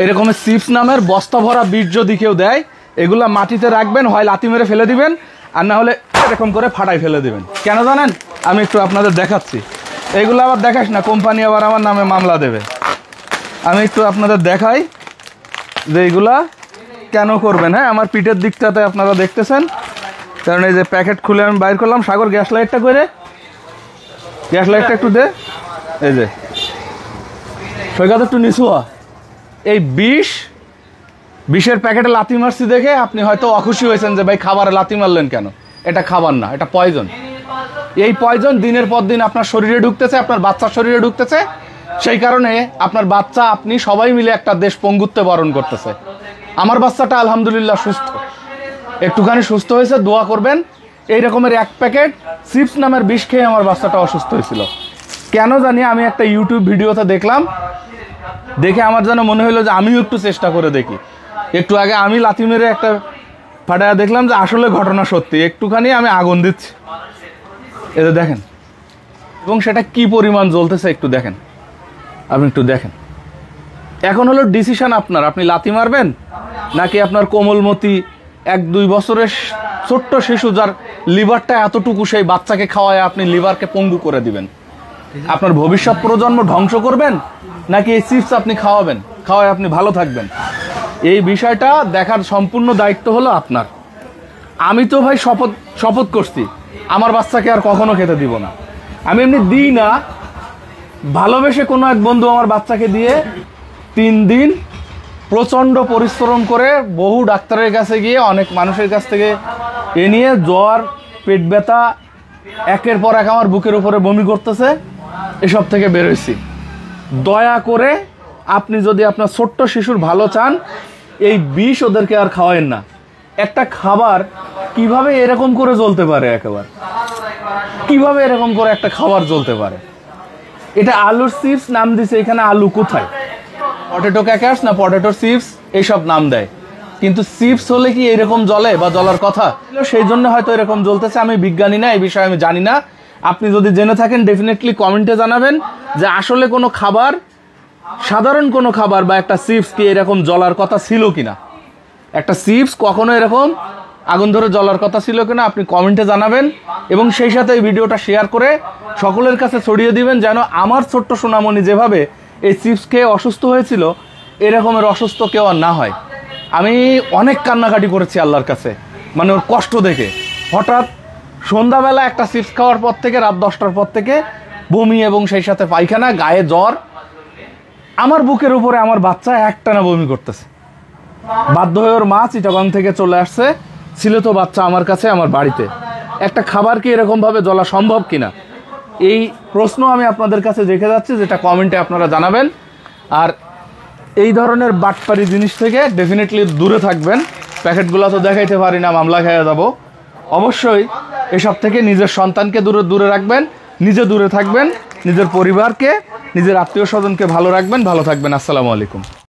এরকম চিপস নামের বস্তা ভরা বীজ যদি কেউ দেয়, এগুলা মাটিতে রাখবেন, হয় লাথি মেরে ফেলে দিবেন, আর না হলে এরকম করে ফাটাই ফেলে দিবেন। কেন জানেন? আমি একটু আপনাদের দেখাচ্ছি। এইগুলো আবার দেখাস না, কোম্পানি আবার আমার নামে মামলা দেবে। আমি একটু আপনাদের দেখাই যে এইগুলা কেন করবেন। হ্যাঁ, আমার পিঠের দিকটাতে আপনারা দেখতেছেন, কারণ এই যে প্যাকেট খুলে আমি বাইর করলাম। সাগর, গ্যাস লাইটটা করে, গ্যাস লাইটটা একটু দে। এই যে সৈকত একটু নিচু হ। এই বিষের প্যাকেটে লাথি মারছি দেখে আপনি হয়তো অখুশি হয়েছেন যে ভাই খাবারে লাথি মারলেন কেন। এটা খাবার না, এটা পয়জন। এই পয়জন দিনের পর দিন আপনার শরীরে ঢুকতেছে, আপনার বাচ্চার শরীরে ঢুকতেছে। সেই কারণে আপনার বাচ্চা, আপনি সবাই মিলে একটা দেশ পঙ্গুত্বে বরণ করতেছে। আমার বাচ্চাটা আলহামদুলিল্লাহ সুস্থ, একটুখানি সুস্থ হয়েছে, দোয়া করবেন। এই রকমের এক প্যাকেট চিপস নামের বিষ খেয়ে আমার বাচ্চাটা অসুস্থ হয়েছিল। কেন জানি আমি একটা ইউটিউব ভিডিওতে দেখলাম, দেখে আমার যেন মনে হলো যে আমিও একটু চেষ্টা করে দেখি। একটু আগে আমি লাথি মেরে একটা ফাটায়া দেখলাম যে আসলে ঘটনা সত্যি। একটুখানি আমি আগুন দিচ্ছি, এতে দেখেন, এবং সেটা কি পরিমাণ জ্বলতেছে একটু দেখেন, আপনি একটু দেখেন। এখন হলো ডিসিশন আপনার, আপনি লাথি মারবেন নাকি আপনার কোমলমতি 1-2 বছরের ছোট্ট শিশু যার লিভারটা এতটুকু, সেই বাচ্চাকে খাওয়ায় আপনি লিভারকে পঙ্গু করে দিবেন। আপনার ভবিষ্যৎ প্রজন্ম ধ্বংস করবেন নাকি এই চিপস আপনি খাওয়াবেন, খাওয়ায় আপনি ভালো থাকবেন। এই বিষয়টা দেখার সম্পূর্ণ দায়িত্ব হলো আপনার। আমি তো ভাই শপথ করছি আমার বাচ্চাকে আর কখনো খেতে দিব না। আমি এমনি দিই না, ভালোবেসে কোনো এক বন্ধু আমার বাচ্চাকে দিয়ে 3 দিন প্রচণ্ড পরিশ্রম করে বহু ডাক্তারের কাছে গিয়ে, অনেক মানুষের কাছ থেকে এ নিয়ে, জ্বর, পেট ব্যথা, একের পর এক আমার বুকের উপরে বমি করতেছে, এসব থেকে বেরোইছি। দয়া করে আপনি যদি আপনার ছোট্ট শিশুর ভালো চান, এই বিষ ওদেরকে আর খাওয়ায়েন না। একটা খাবার কিভাবে এরকম করে জ্বলতে পারে, একেবারে কিভাবে এরকম করে একটা খাবার জ্বলতে পারে? এটা আলুর চিপস নাম দিছে, এখানে আলু কোথায়? পটেটো ক্র্যাকারস না পটেটো চিপস এইসব নাম দেয়, কিন্তু চিপস হলে কি এরকম জ্বলে বা জ্বলার কথা? সেই জন্য হয়তো এরকম জ্বলতেছে। আমি বিজ্ঞানী না, এই বিষয়ে আমি জানি না। আপনি যদি জেনে থাকেন ডেফিনেটলি কমেন্টে জানাবেন যে আসলে কোনো খাবার, সাধারণ কোনো খাবার বা একটা চিপস কি এরকম জ্বলার কথা ছিল কিনা। একটা চিপস কখনো এরকম আগুন ধরে জ্বলার কথা ছিল কিনা আপনি কমেন্টে জানাবেন, এবং সেই সাথে এই ভিডিওটা শেয়ার করে সকলের কাছে ছড়িয়ে দিবেন, যেন আমার ছোট্ট সোনামণি যেভাবে এই চিপস খেয়ে অসুস্থ হয়েছিল, এরকমের অসুস্থ কেউ আর না হয়। আমি অনেক কান্নাকাটি করেছি আল্লাহর কাছে, মানে ওর কষ্ট দেখে। হঠাৎ সন্ধ্যাবেলা একটা চিপস খাওয়ার পর থেকে রাত 10টার পর থেকে বমি এবং সেই সাথে পায়খানা, গায়ে জ্বর। আমার বুকের উপরে আমার বাচ্চা একটানা বমি করতেছে। বাধ্য হয়ে ওর মা চিটাগাং থেকে চলে আসছে, ছিল তো বাচ্চা আমার কাছে, আমার বাড়িতে। একটা খাবার কি এরকমভাবে জ্বলা সম্ভব কিনা, এই প্রশ্ন আমি আপনাদের কাছে রেখে যাচ্ছি, যেটা কমেন্টে আপনারা জানাবেন। আর এই ধরনের বাটপারি জিনিস থেকে ডেফিনেটলি দূরে থাকবেন। প্যাকেটগুলো তো দেখাইতে পারি না, মামলা খেয়ে যাব। অবশ্যই এসব থেকে নিজের সন্তানকে দূরে রাখবেন, নিজে দূরে থাকবেন, নিজের পরিবারকে, নিজের আত্মীয় স্বজনকে ভালো রাখবেন। ভালো থাকবেন। আসসালামু আলাইকুম।